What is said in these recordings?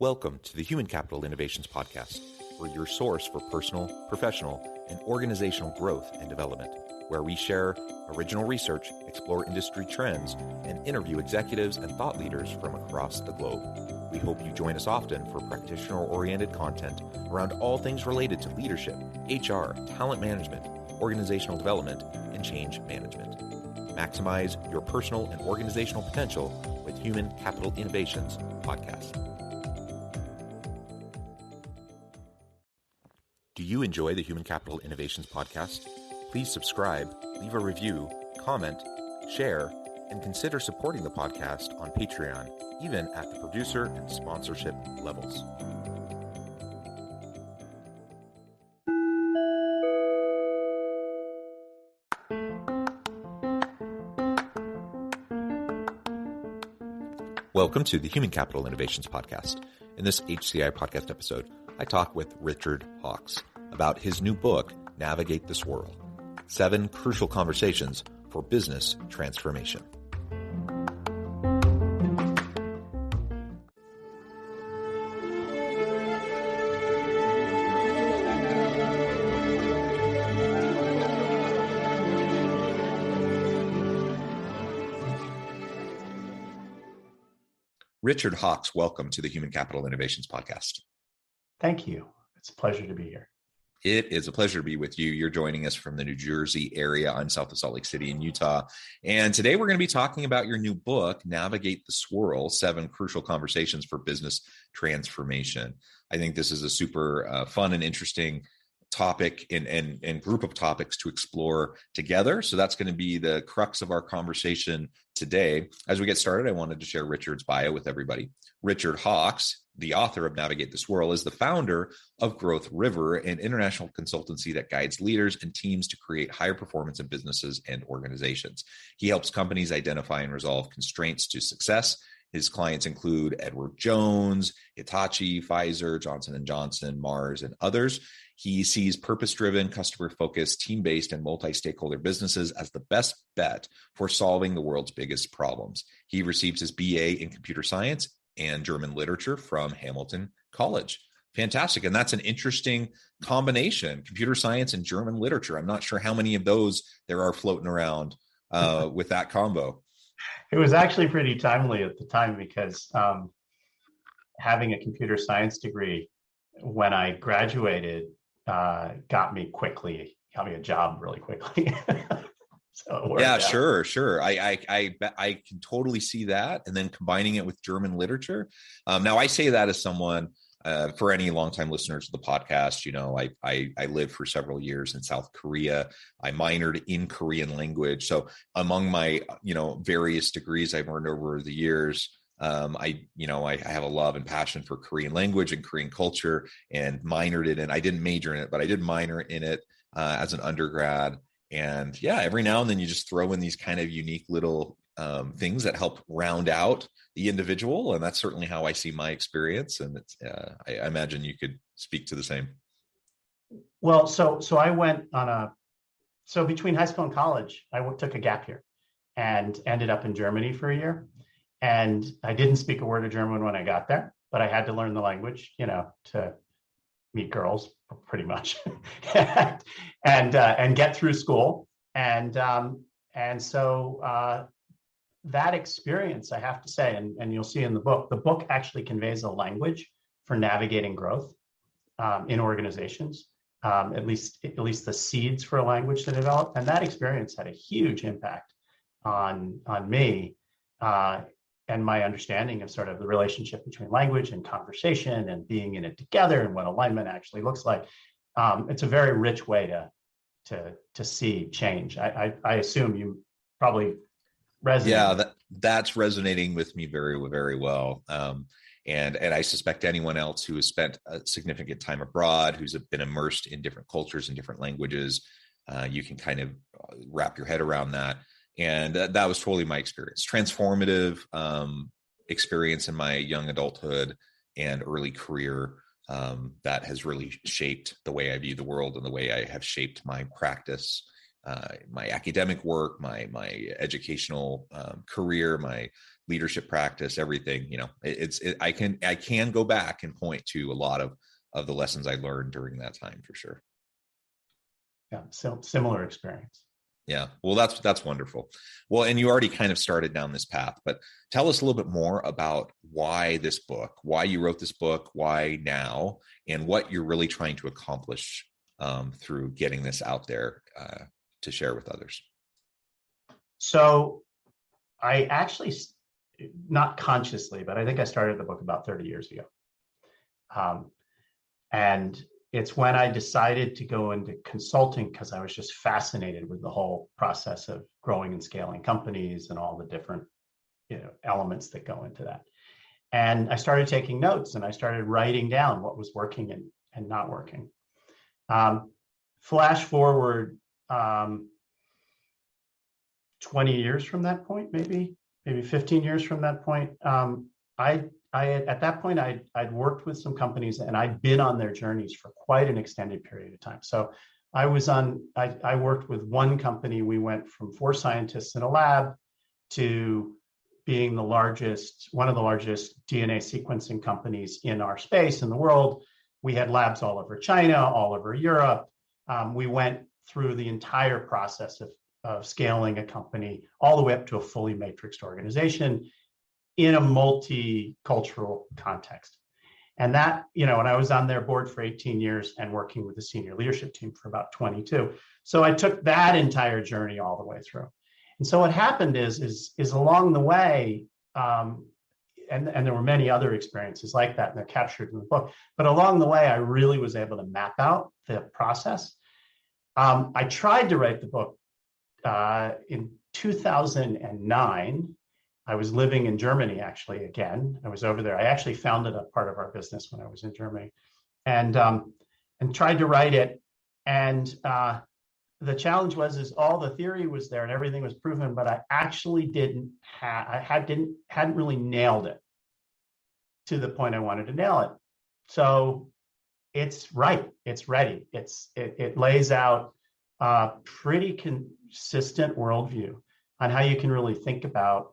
Welcome to the Human Capital Innovations Podcast. We're your source for personal, professional, and organizational growth and development, where we share original research, explore industry trends, and interview executives and thought leaders from across the globe. We hope you join us often for practitioner-oriented content around all things related to leadership, HR, talent management, organizational development, and change management. Maximize your personal and organizational potential with Human Capital Innovations Podcast. Do you enjoy the Human Capital Innovations Podcast? Please subscribe, leave a review, comment, share, and consider supporting the podcast on Patreon, even at the producer and sponsorship levels. Welcome to the Human Capital Innovations Podcast. In this HCI Podcast episode, I talk with Richard Hawks about his new book, Navigate the Swirl, 7 Crucial Conversations for Business Transformation. Richard Hawks, welcome to the Human Capital Innovations Podcast. Thank you. It's a pleasure to be here. It is a pleasure to be with you. You're joining us from the New Jersey area. I'm south of Salt Lake City in Utah. And today we're going to be talking about your new book, Navigate the Swirl, 7 Crucial Conversations for Business Transformation. I think this is a super fun and interesting topic and group of topics to explore together. So that's going to be the crux of our conversation today. As we get started, I wanted to share Richard's bio with everybody. Richard Hawks, the author of Navigate the Swirl, is the founder of Growth River, an international consultancy that guides leaders and teams to create higher performance in businesses and organizations. He helps companies identify and resolve constraints to success. His clients include Edward Jones, Hitachi, Pfizer, Johnson & Johnson, Mars, and others. He sees purpose-driven, customer-focused, team-based, and multi-stakeholder businesses as the best bet for solving the world's biggest problems. He received his BA in computer science and German literature from Hamilton College. Fantastic. And that's an interesting combination, computer science and German literature. I'm not sure how many of those there are floating around with that combo. It was actually pretty timely at the time because having a computer science degree when I graduated got me a job really quickly. So yeah, sure. I can totally see that. And then combining it with German literature. Now I say that as someone, for any longtime listeners of the podcast, you know, I lived for several years in South Korea. I minored in Korean language. So among my, various degrees I've earned over the years, I have a love and passion for Korean language and Korean culture, and minored it in. I didn't major in it, but I did minor in it as an undergrad. And yeah, every now and then you just throw in these kind of unique little things that help round out the individual. And that's certainly how I see my experience. And it's, I imagine you could speak to the same. Well, so I went so between high school and college, I took a gap year and ended up in Germany for a year. And I didn't speak a word of German when I got there, but I had to learn the language, to meet girls pretty much and get through school. And so that experience, I have to say, and you'll see in the book actually conveys a language for navigating growth in organizations, at least the seeds for a language to develop. And that experience had a huge impact on me and my understanding of sort of the relationship between language and conversation and being in it together and what alignment actually looks like. It's a very rich way to see change. I assume you probably resonate. Yeah, that's resonating with me very, very well. And I suspect anyone else who has spent a significant time abroad, who's been immersed in different cultures and different languages, you can kind of wrap your head around that. And that was totally my experience. Transformative experience in my young adulthood and early career that has really shaped the way I view the world and the way I have shaped my practice my academic work, my educational career, my leadership practice, everything. I can go back and point to a lot of the lessons I learned during that time for sure. Yeah, so similar experience. Yeah, well, that's wonderful. Well, and you already kind of started down this path, but tell us a little bit more about why this book, why you wrote this book, why now, and what you're really trying to accomplish through getting this out there to share with others. So I actually, not consciously, but I think I started the book about 30 years ago. And it's when I decided to go into consulting because I was just fascinated with the whole process of growing and scaling companies and all the different elements that go into that. And I started taking notes and I started writing down what was working and not working. Flash forward 20 years from that point, maybe 15 years from that point, at that point, I'd worked with some companies and I'd been on their journeys for quite an extended period of time. So I worked with one company. We went from 4 scientists in a lab to being one of the largest DNA sequencing companies in our space in the world. We had labs all over China, all over Europe. We went through the entire process of scaling a company all the way up to a fully matrixed organization in a multicultural context. And that, and I was on their board for 18 years and working with the senior leadership team for about 22. So I took that entire journey all the way through. And so what happened is along the way, and there were many other experiences like that, and they're captured in the book, but along the way, I really was able to map out the process. I tried to write the book in 2009. I was living in Germany, actually, again. I was over there. I actually founded a part of our business when I was in Germany and tried to write it. And the challenge is all the theory was there and everything was proven, but I actually hadn't really nailed it to the point I wanted to nail it. So it's right. It's ready. It lays out a pretty consistent worldview on how you can really think about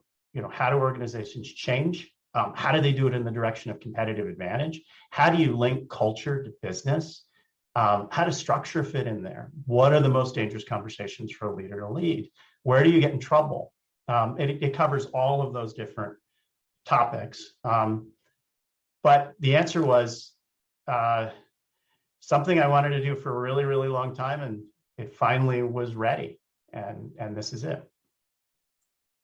how do organizations change? How do they do it in the direction of competitive advantage? How do you link culture to business? How does structure fit in there? What are the most dangerous conversations for a leader to lead? Where do you get in trouble? It covers all of those different topics. But the answer was something I wanted to do for a really, really long time, and it finally was ready. And this is it.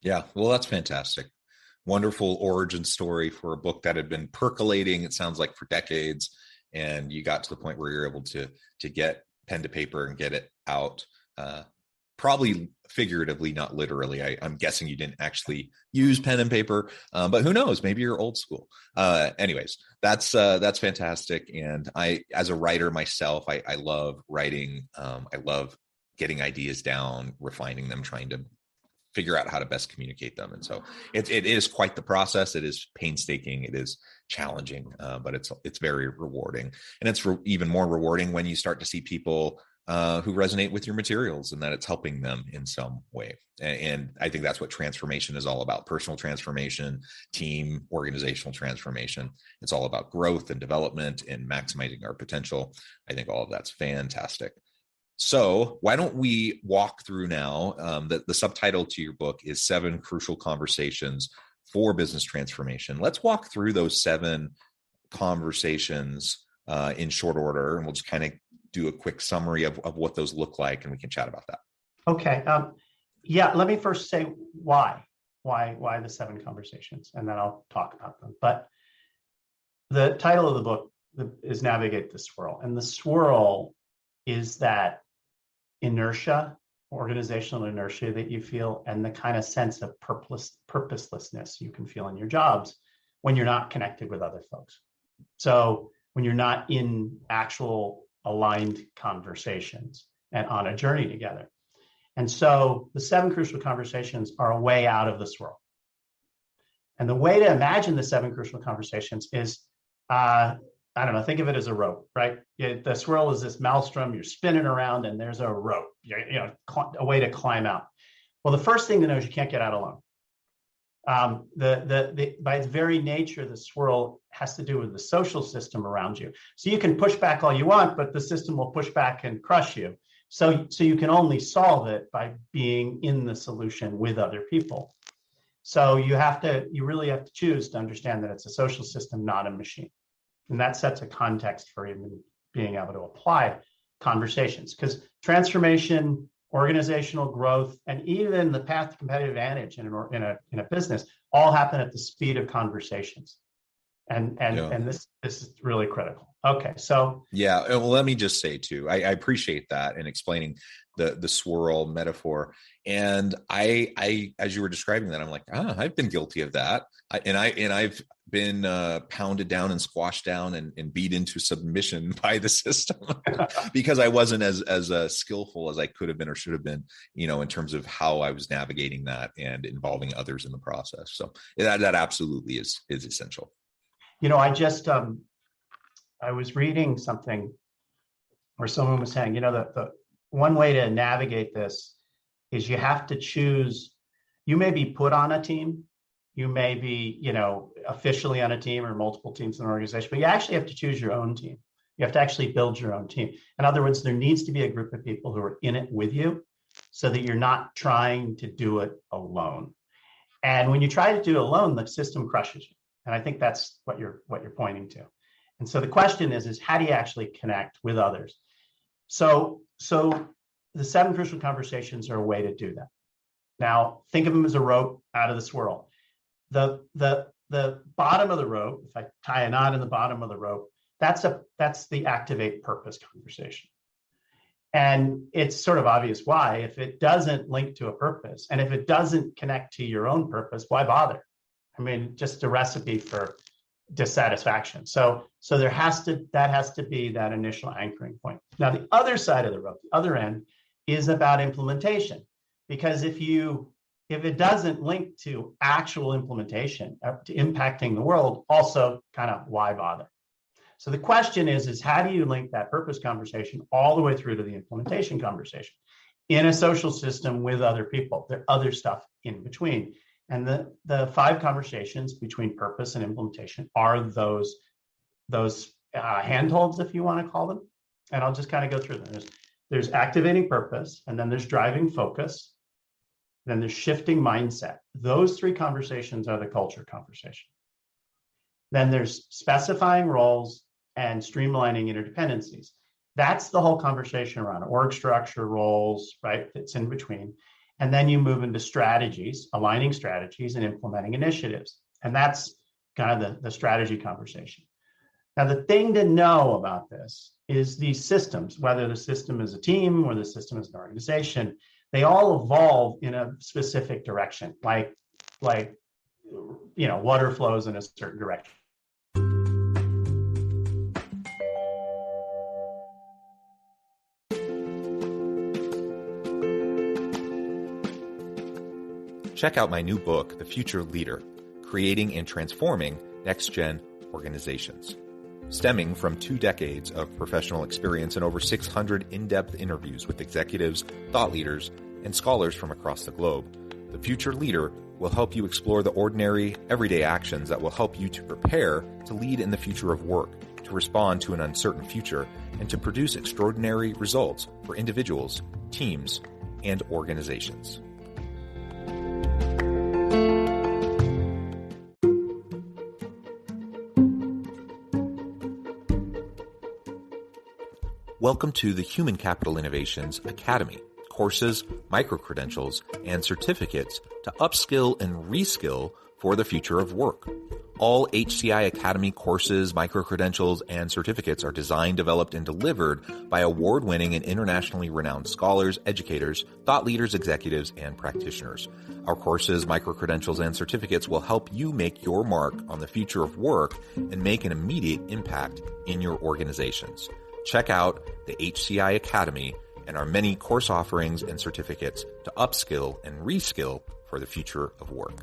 Yeah, well, that's fantastic. Wonderful origin story for a book that had been percolating, it sounds like, for decades. And you got to the point where you're able to get pen to paper and get it out, probably figuratively, not literally. I'm guessing you didn't actually use pen and paper, but who knows? Maybe you're old school. Anyways, that's fantastic. And I, as a writer myself, I love writing. I love getting ideas down, refining them, trying to figure out how to best communicate them. And so it is quite the process. It is painstaking. It is challenging, but it's very rewarding. And it's even more rewarding when you start to see people who resonate with your materials and that it's helping them in some way. And I think that's what transformation is all about: personal transformation, team, organizational transformation. It's all about growth and development and maximizing our potential. I think all of that's fantastic. So why don't we walk through now, the subtitle to your book is 7 Crucial Conversations for Business Transformation. Let's walk through those 7 conversations in short order, and we'll just kind of do a quick summary of what those look like, and we can chat about that. Okay. Yeah, let me first say why the 7 conversations, and then I'll talk about them. But the title of the book is Navigate the Swirl, and the swirl is that inertia, organizational inertia that you feel, and the kind of sense of purposelessness you can feel in your jobs when you're not connected with other folks. So when you're not in actual aligned conversations and on a journey together. And so the 7 crucial conversations are a way out of the swirl. And the way to imagine the 7 crucial conversations is I don't know, think of it as a rope, right? The swirl is this maelstrom, you're spinning around and there's a rope, a way to climb out. Well, the first thing to know is you can't get out alone. By its very nature, the swirl has to do with the social system around you. So you can push back all you want, but the system will push back and crush you. So you can only solve it by being in the solution with other people. So you really have to choose to understand that it's a social system, not a machine. And that sets a context for even being able to apply conversations, because transformation, organizational growth, and even the path to competitive advantage in a business all happen at the speed of conversations. And this is really critical. Okay, so yeah, well, let me just say too, I appreciate that and explaining the swirl metaphor. And I as you were describing that, I'm like, I've been guilty of that. I've been pounded down and squashed down and beat into submission by the system because I wasn't as skillful as I could have been or should have been, in terms of how I was navigating that and involving others in the process. So that absolutely is essential. I was reading something where someone was saying, the one way to navigate this is you have to choose. You may be put on a team, you may be, officially on a team or multiple teams in an organization, but you actually have to choose your own team. You have to actually build your own team. In other words, there needs to be a group of people who are in it with you so that you're not trying to do it alone. And when you try to do it alone, the system crushes you. And I think that's what you're pointing to. And so the question is how do you actually connect with others? So the 7 crucial conversations are a way to do that. Now, think of them as a rope out of the swirl. The bottom of the rope, if I tie a knot in the bottom of the rope, that's the activate purpose conversation. And it's sort of obvious why. If it doesn't link to a purpose, and if it doesn't connect to your own purpose, why bother? I mean, just a recipe for dissatisfaction. So that has to be that initial anchoring point. Now, the other side of the rope, the other end, is about implementation. Because if it doesn't link to actual implementation, to impacting the world, also kind of why bother? So the question is how do you link that purpose conversation all the way through to the implementation conversation in a social system with other people? There are other stuff in between. And the 5 conversations between purpose and implementation are those handholds, if you want to call them. And I'll just kind of go through them. There's activating purpose, and then there's driving focus, then there's shifting mindset. Those 3 conversations are the culture conversation. Then there's specifying roles and streamlining interdependencies. That's the whole conversation around org structure, roles, right? It's in between. And then you move into strategies, aligning strategies and implementing initiatives. And that's kind of the strategy conversation. Now, the thing to know about this is these systems, whether the system is a team or the system is an organization, they all evolve in a specific direction, like water flows in a certain direction. Check out my new book, The Future Leader, Creating and Transforming Next-Gen Organizations. Stemming from 2 decades of professional experience and over 600 in-depth interviews with executives, thought leaders, and scholars from across the globe, The Future Leader will help you explore the ordinary, everyday actions that will help you to prepare to lead in the future of work, to respond to an uncertain future, and to produce extraordinary results for individuals, teams, and organizations. Welcome to the Human Capital Innovations Academy. Courses, micro-credentials, and certificates to upskill and reskill for the future of work. All HCI Academy courses, micro-credentials, and certificates are designed, developed, and delivered by award-winning and internationally renowned scholars, educators, thought leaders, executives, and practitioners. Our courses, micro-credentials, and certificates will help you make your mark on the future of work and make an immediate impact in your organizations. Check out the HCI Academy and our many course offerings and certificates to upskill and reskill for the future of work.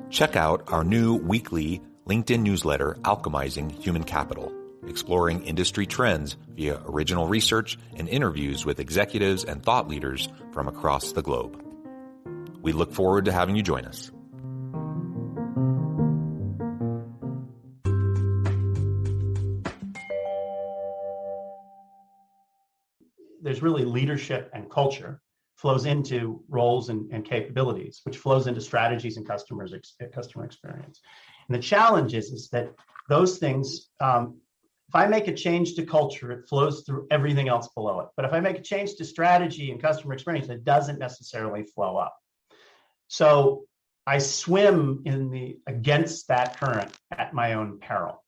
Check out our new weekly LinkedIn newsletter, Alchemizing Human Capital, exploring industry trends via original research and interviews with executives and thought leaders from across the globe. We look forward to having you join us. There's really leadership and culture flows into roles and capabilities, which flows into strategies and customer experience. And the challenge is that those things, if I make a change to culture, it flows through everything else below it. But if I make a change to strategy and customer experience, it doesn't necessarily flow up. So I swim against that current at my own peril.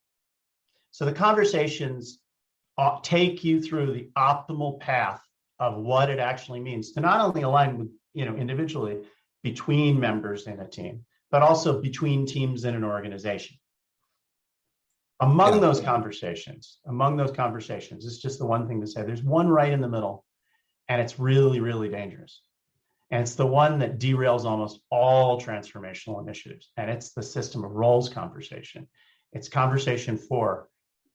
So the conversations take you through the optimal path of what it actually means to not only align with, individually between members in a team, but also between teams in an organization. Among those conversations, it's just the one thing to say, there's one right in the middle, and it's really, really dangerous. And it's the one that derails almost all transformational initiatives. And it's the system of roles conversation. It's conversation 4,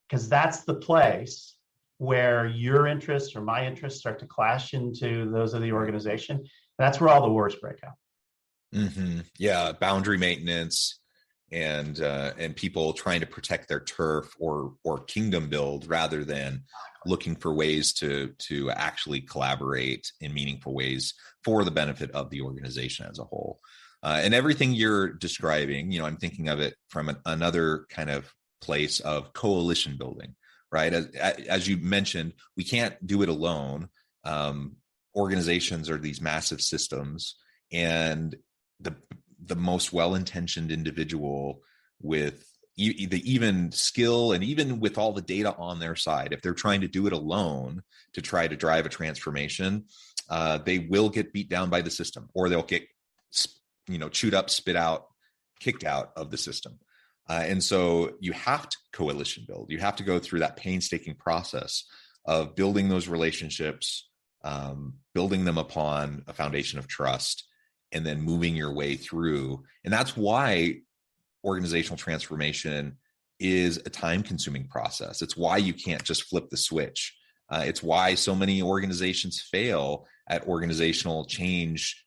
because that's the place where your interests or my interests start to clash into those of the organization. That's where all the wars break out. Mm-hmm. Yeah, boundary maintenance and people trying to protect their turf or kingdom build rather than looking for ways to actually collaborate in meaningful ways for the benefit of the organization as a whole. And everything you're describing, I'm thinking of it from another kind of place of coalition building. Right. As you mentioned, we can't do it alone. Organizations are these massive systems, and the most well-intentioned individual with the even skill and even with all the data on their side, if they're trying to do it alone to try to drive a transformation, they will get beat down by the system, or they'll get chewed up, spit out, kicked out of the system. And so you have to coalition build. You have to go through that painstaking process of building those relationships, building them upon a foundation of trust, and then moving your way through. And that's why organizational transformation is a time-consuming process. It's why you can't just flip the switch. It's why so many organizations fail at organizational change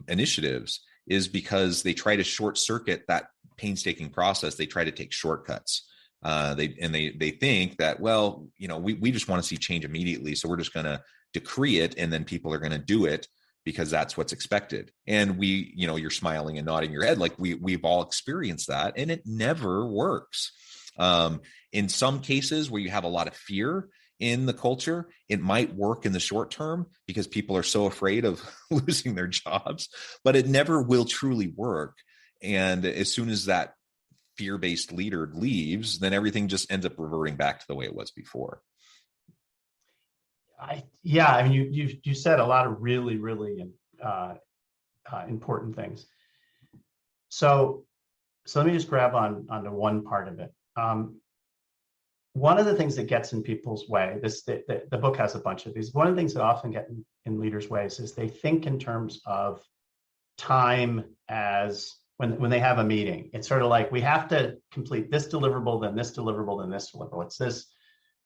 initiatives, is because they try to short circuit that painstaking process. They try to take shortcuts. They think that, we just want to see change immediately, so we're just going to decree it, and then people are going to do it because that's what's expected. And you're smiling and nodding your head like we've all experienced that, and it never works. In some cases where you have a lot of fear in the culture, it might work in the short term because people are so afraid of losing their jobs, but it never will truly work. And as soon as that fear-based leader leaves, then everything just ends up reverting back to the way it was before. You said a lot of really, really important things. So let me just grab onto one part of it. One of the things that gets in people's way, the book has a bunch of these. One of the things that often get in leaders' ways is they think in terms of time as when they have a meeting. It's sort of like, we have to complete this deliverable, then this deliverable, then this deliverable. It's this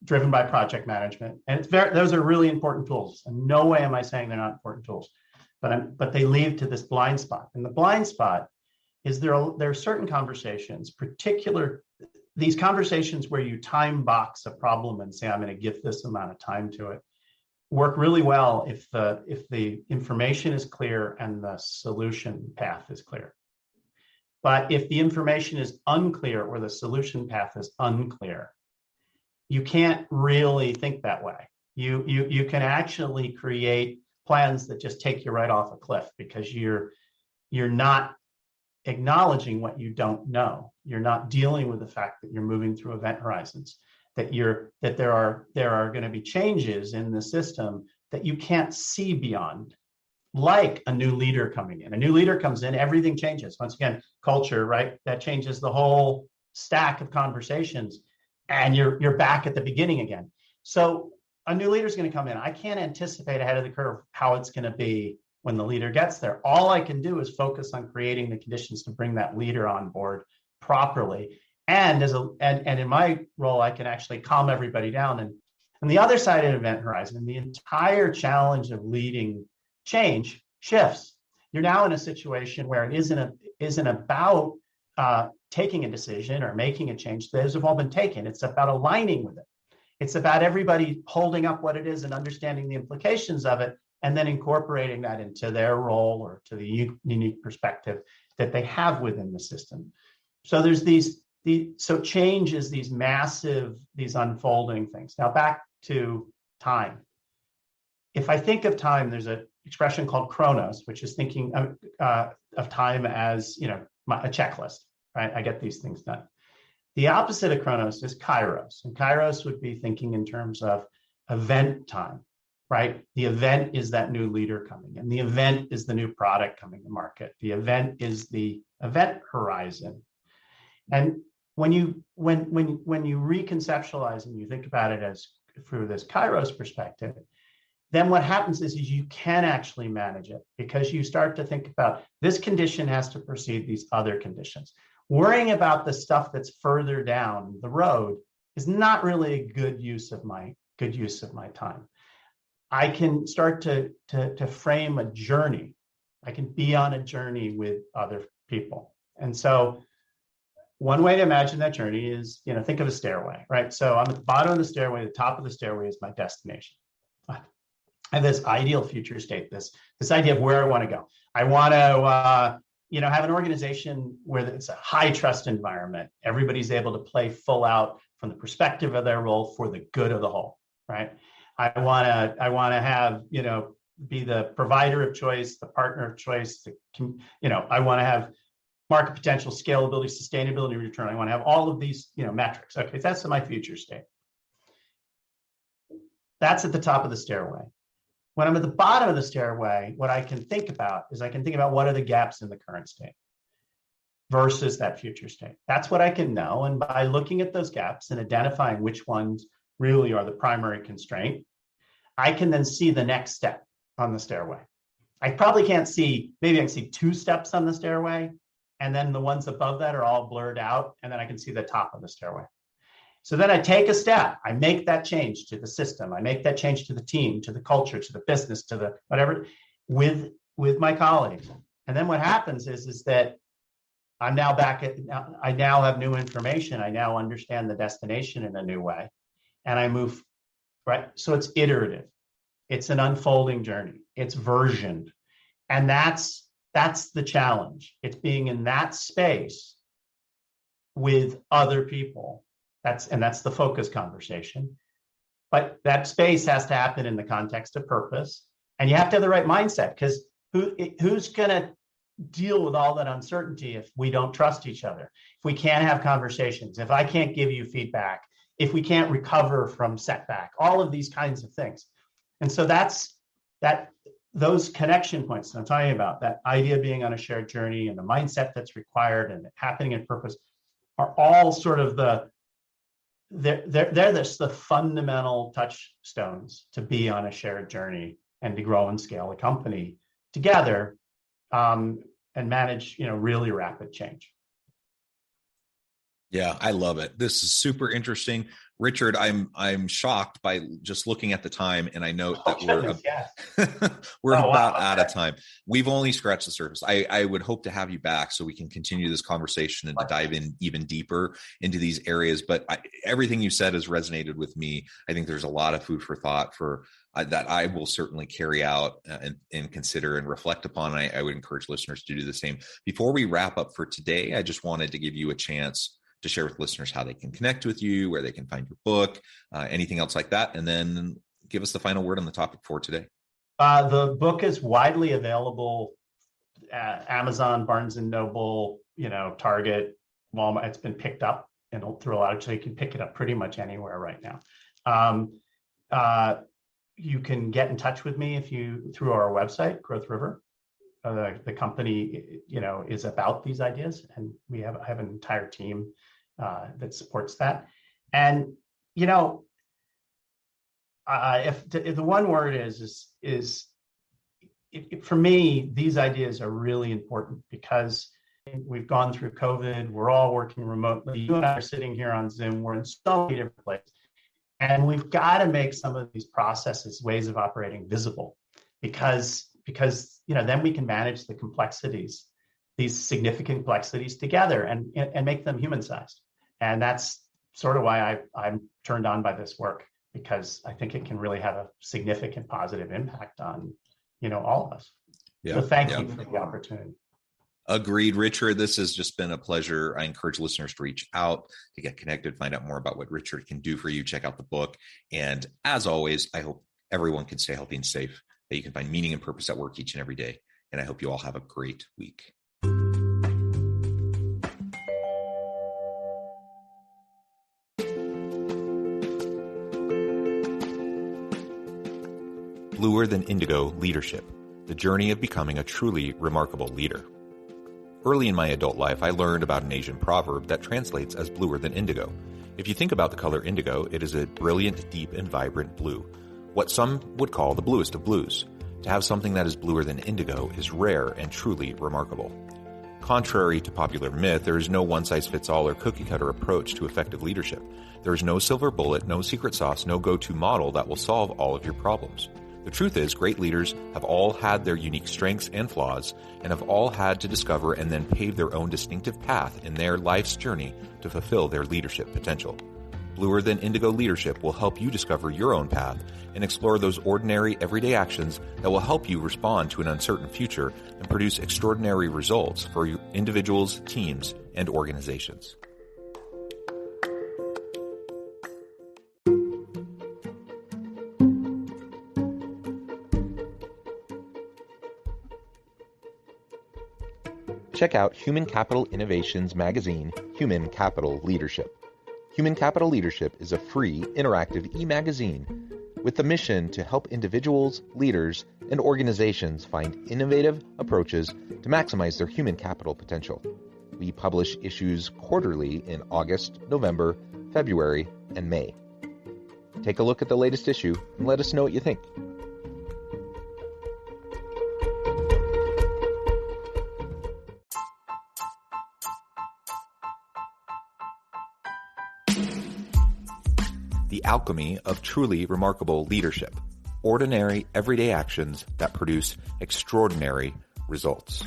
driven by project management. And those are really important tools. And no way am I saying they're not important tools, but they lead to this blind spot. And the blind spot is there are certain conversations, these conversations where you time box a problem and say, I'm going to give this amount of time to it, work really well if the information is clear and the solution path is clear. But if the information is unclear or the solution path is unclear, you can't really think that way. You can actually create plans that just take you right off a cliff because you're not acknowledging what you don't know. You're not dealing with the fact that you're moving through event horizons, that there are going to be changes in the system that you can't see beyond. Like a new leader coming in. A new leader comes in, everything changes. Once again, culture, right? That changes the whole stack of conversations, and you're back at the beginning again. So a new leader is going to come in. I can't anticipate ahead of the curve how it's going to be when the leader gets there. All I can do is focus on creating the conditions to bring that leader on board properly. And in my role, I can actually calm everybody down. And on the other side of Event Horizon, the entire challenge of leading change shifts. You're now in a situation where it isn't about taking a decision or making a change. Those have all been taken. It's about aligning with it. It's about everybody holding up what it is and understanding the implications of it, and then incorporating that into their role or to the unique perspective that they have within the system. So there's so change is these unfolding things. Now back to time. If I think of time, there's an expression called chronos, which is thinking of time as, a checklist, right? I get these things done. The opposite of chronos is kairos, and kairos would be thinking in terms of event time, right? The event is that new leader coming, and the event is the new product coming to market. The event is the event horizon. And when you reconceptualize and you think about it as through this kairos perspective, then what happens is you can actually manage it, because you start to think about this condition has to precede these other conditions. Worrying about the stuff that's further down the road is not really a good use of my time. I can start to frame a journey. I can be on a journey with other people. And so one way to imagine that journey is, think of a stairway, right? So I'm at the bottom of the stairway, the top of the stairway is my destination. I have this ideal future state, this idea of where I want to go. I want to, have an organization where it's a high trust environment. Everybody's able to play full out from the perspective of their role for the good of the whole, right? I want to have, be the provider of choice, the partner of choice. I want to have market potential, scalability, sustainability, return. I want to have all of these, metrics. Okay, that's my future state. That's at the top of the stairway. When I'm at the bottom of the stairway, what I can think about is what are the gaps in the current state versus that future state. That's what I can know. And by looking at those gaps and identifying which ones really are the primary constraint, I can then see the next step on the stairway. I probably can't see, maybe I can see 2 steps on the stairway, and then the ones above that are all blurred out, and then I can see the top of the stairway. So then I take a step, I make that change to the system, I make that change to the team, to the culture, to the business, to the whatever, with my colleagues. And then what happens is that I'm now I now have new information, I now understand the destination in a new way, and I move, right? So it's iterative, it's an unfolding journey, it's versioned, and that's the challenge. It's being in that space with other people. That's the focus conversation. But that space has to happen in the context of purpose. And you have to have the right mindset, because who's going to deal with all that uncertainty if we don't trust each other, if we can't have conversations, if I can't give you feedback, if we can't recover from setback, all of these kinds of things. And so those connection points that I'm talking about, that idea of being on a shared journey and the mindset that's required and happening in purpose, are all sort of they're the fundamental touchstones to be on a shared journey and to grow and scale a company together, and manage, really rapid change. Yeah, I love it. This is super interesting. Richard, I'm shocked by just looking at the time, and I note that we're about out of time. We've only scratched the surface. I would hope to have you back so we can continue this conversation and to dive in even deeper into these areas. But everything you said has resonated with me. I think there's a lot of food for thought that I will certainly carry out and consider and reflect upon. I would encourage listeners to do the same. Before we wrap up for today, I just wanted to give you a chance to share with listeners how they can connect with you, where they can find your book, anything else like that. And then give us the final word on the topic for today. The book is widely available at Amazon, Barnes & Noble, Target, Walmart. It's been picked up through a lot, so you can pick it up pretty much anywhere right now. You can get in touch with me through our website, Growth River. The company, is about these ideas, and we have an entire team that supports that. And if the one word is for me, these ideas are really important because we've gone through COVID. We're all working remotely. You and I are sitting here on Zoom. We're in so many different places. And we've got to make some of these processes, ways of operating visible because then we can manage the complexities, these significant complexities together and make them human-sized. And that's sort of why I'm turned on by this work, because I think it can really have a significant positive impact on, all of us. Yeah, so thank you for the opportunity. Agreed, Richard. This has just been a pleasure. I encourage listeners to reach out, to get connected, find out more about what Richard can do for you. Check out the book. And as always, I hope everyone can stay healthy and safe, that you can find meaning and purpose at work each and every day. And I hope you all have a great week. Bluer Than Indigo Leadership, the journey of becoming a truly remarkable leader. Early in my adult life, I learned about an Asian proverb that translates as bluer than indigo. If you think about the color indigo, it is a brilliant, deep, and vibrant blue, what some would call the bluest of blues. To have something that is bluer than indigo is rare and truly remarkable. Contrary to popular myth, there is no one-size-fits-all or cookie-cutter approach to effective leadership. There is no silver bullet, no secret sauce, no go-to model that will solve all of your problems. The truth is, great leaders have all had their unique strengths and flaws, and have all had to discover and then pave their own distinctive path in their life's journey to fulfill their leadership potential. Bluer Than Indigo Leadership will help you discover your own path and explore those ordinary, everyday actions that will help you respond to an uncertain future and produce extraordinary results for your individuals, teams, and organizations. Check out Human Capital Innovations magazine, Human Capital Leadership. Human Capital Leadership is a free, interactive e-magazine with the mission to help individuals, leaders, and organizations find innovative approaches to maximize their human capital potential. We publish issues quarterly in August, November, February, and May. Take a look at the latest issue and let us know what you think. The alchemy of truly remarkable leadership. Ordinary, everyday actions that produce extraordinary results.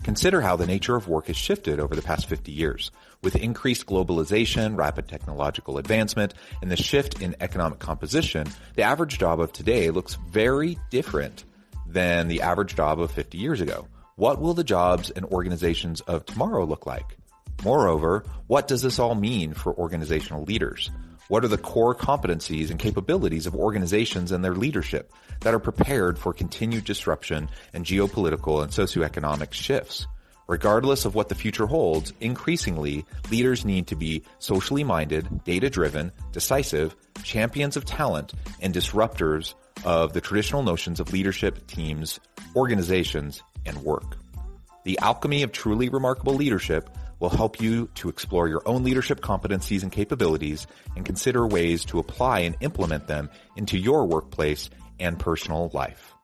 Consider how the nature of work has shifted over the past 50 years. With increased globalization, rapid technological advancement, and the shift in economic composition, the average job of today looks very different than the average job of 50 years ago. What will the jobs and organizations of tomorrow look like? Moreover, what does this all mean for organizational leaders? What are the core competencies and capabilities of organizations and their leadership that are prepared for continued disruption and geopolitical and socioeconomic shifts? Regardless of what the future holds, increasingly, leaders need to be socially minded, data-driven, decisive, champions of talent, and disruptors of the traditional notions of leadership, teams, organizations, and work. The alchemy of truly remarkable leadership will help you to explore your own leadership competencies and capabilities and consider ways to apply and implement them into your workplace and personal life.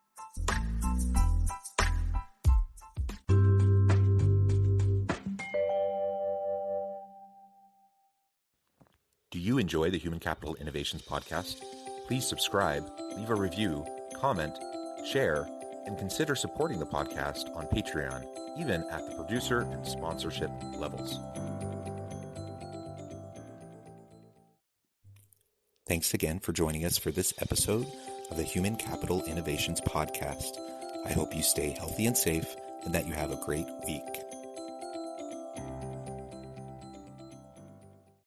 Do you enjoy the Human Capital Innovations podcast? Please subscribe, leave a review, comment, share, and consider supporting the podcast on Patreon, even at the producer and sponsorship levels. Thanks again for joining us for this episode of the Human Capital Innovations podcast. I hope you stay healthy and safe and that you have a great week.